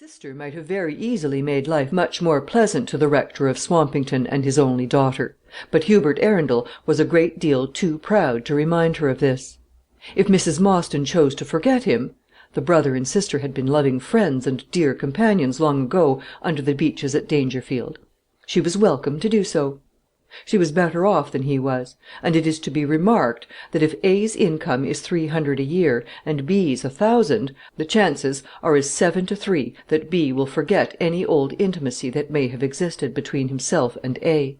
sister might have very easily made life much more pleasant to the rector of Swampington and his only daughter, but Hubert Arundel was a great deal too proud to remind her of this. If Mrs. Mostyn chose to forget him, the brother and sister had been loving friends and dear companions long ago under the beeches at Dangerfield, she was welcome to do so. She was better off than he was, and it is to be remarked that if A's income is 300 a year and B's 1,000, the chances are as 7 to 3 that B will forget any old intimacy that may have existed between himself and A.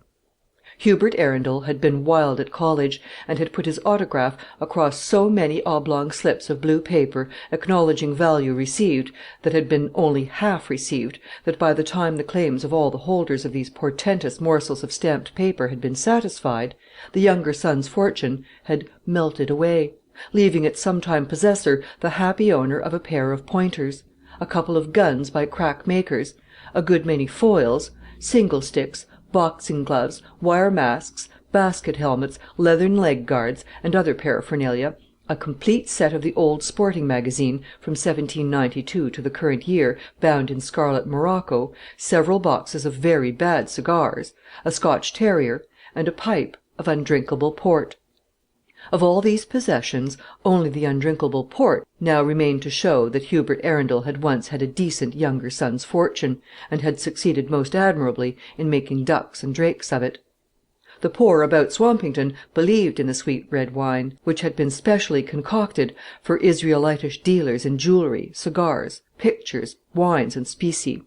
Hubert Arundel had been wild at college, and had put his autograph across so many oblong slips of blue paper acknowledging value received that had been only half received, that by the time the claims of all the holders of these portentous morsels of stamped paper had been satisfied, the younger son's fortune had melted away, leaving its sometime possessor the happy owner of a pair of pointers, a couple of guns by crack makers, a good many foils, single sticks, boxing gloves, wire masks, basket helmets, leathern leg guards, and other paraphernalia, a complete set of the old sporting magazine from 1792 to the current year, bound in scarlet morocco, several boxes of very bad cigars, a Scotch terrier, and a pipe of undrinkable port. Of all these possessions, only the undrinkable port now remained to show that Hubert Arundel had once had a decent younger son's fortune, and had succeeded most admirably in making ducks and drakes of it. The poor about Swampington believed in the sweet red wine, which had been specially concocted for Israelitish dealers in jewellery, cigars, pictures, wines, and specie.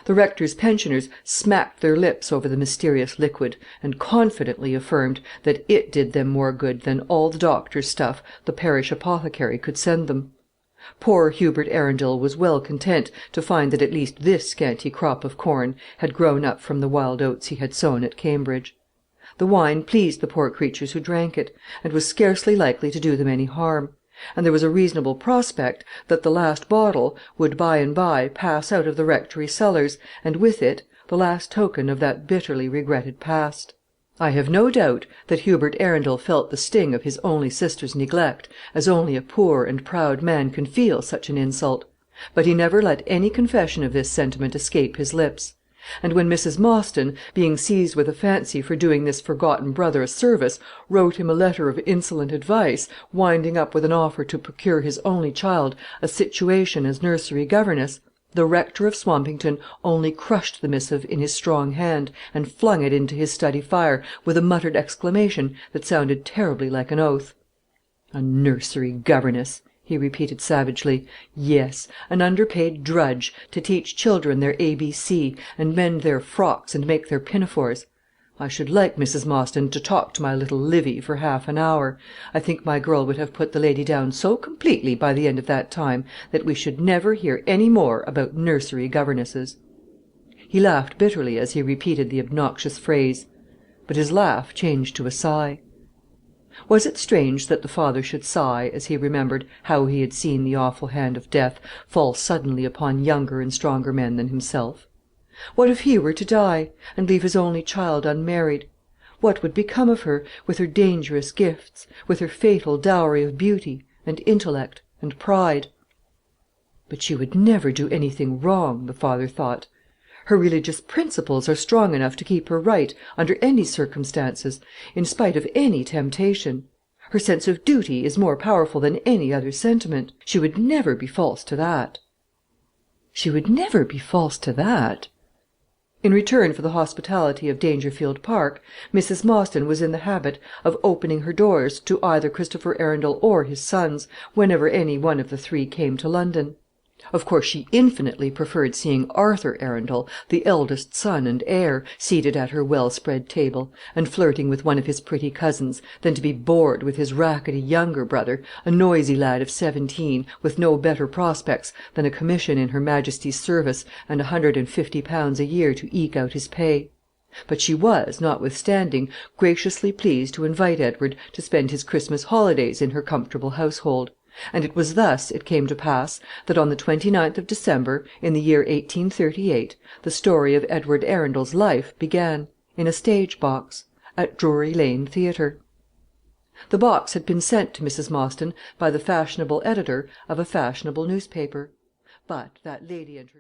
The rector's pensioners smacked their lips over the mysterious liquid, and confidently affirmed that it did them more good than all the doctor's stuff the parish apothecary could send them. Poor Hubert Arundel was well content to find that at least this scanty crop of corn had grown up from the wild oats he had sown at Cambridge. The wine pleased the poor creatures who drank it, and was scarcely likely to do them any harm, and there was a reasonable prospect that the last bottle would by and by pass out of the rectory cellars, and with it the last token of that bitterly regretted past. I have no doubt that Hubert Arundel felt the sting of his only sister's neglect, as only a poor and proud man can feel such an insult; but he never let any confession of this sentiment escape his lips; and when Mrs. Mostyn, being seized with a fancy for doing this forgotten brother a service, wrote him a letter of insolent advice, winding up with an offer to procure his only child a situation as nursery governess, the rector of Swampington only crushed the missive in his strong hand, and flung it into his study fire, with a muttered exclamation that sounded terribly like an oath. "A nursery governess!" he repeated savagely. "Yes, an underpaid drudge, to teach children their ABC, and mend their frocks and make their pinafores. I should like Mrs. Mostyn to talk to my little Livy for half an hour. I think my girl would have put the lady down so completely by the end of that time that we should never hear any more about nursery governesses." He laughed bitterly as he repeated the obnoxious phrase, but his laugh changed to a sigh. Was it strange that the father should sigh as he remembered how he had seen the awful hand of death fall suddenly upon younger and stronger men than himself? What if he were to die, and leave his only child unmarried? What would become of her, with her dangerous gifts, with her fatal dowry of beauty, and intellect, and pride? But she would never do anything wrong, the father thought. Her religious principles are strong enough to keep her right under any circumstances, in spite of any temptation. Her sense of duty is more powerful than any other sentiment. She would never be false to that. She would never be false to that. In return for the hospitality of Dangerfield Park, Mrs. Mostyn was in the habit of opening her doors to either Christopher Arundel or his sons, whenever any one of the three came to London. Of course she infinitely preferred seeing Arthur Arundel, the eldest son and heir, seated at her well-spread table, and flirting with one of his pretty cousins, than to be bored with his rackety younger brother, a noisy lad of 17, with no better prospects than a commission in Her Majesty's service, and £150 a year to eke out his pay. But she was, notwithstanding, graciously pleased to invite Edward to spend his Christmas holidays in her comfortable household; and it was thus it came to pass that on the 29th of December, in the year 1838, the story of Edward Arundel's life began, in a stage box, at Drury Lane Theatre. The box had been sent to Mrs. Mostyn by the fashionable editor of a fashionable newspaper; but that lady and her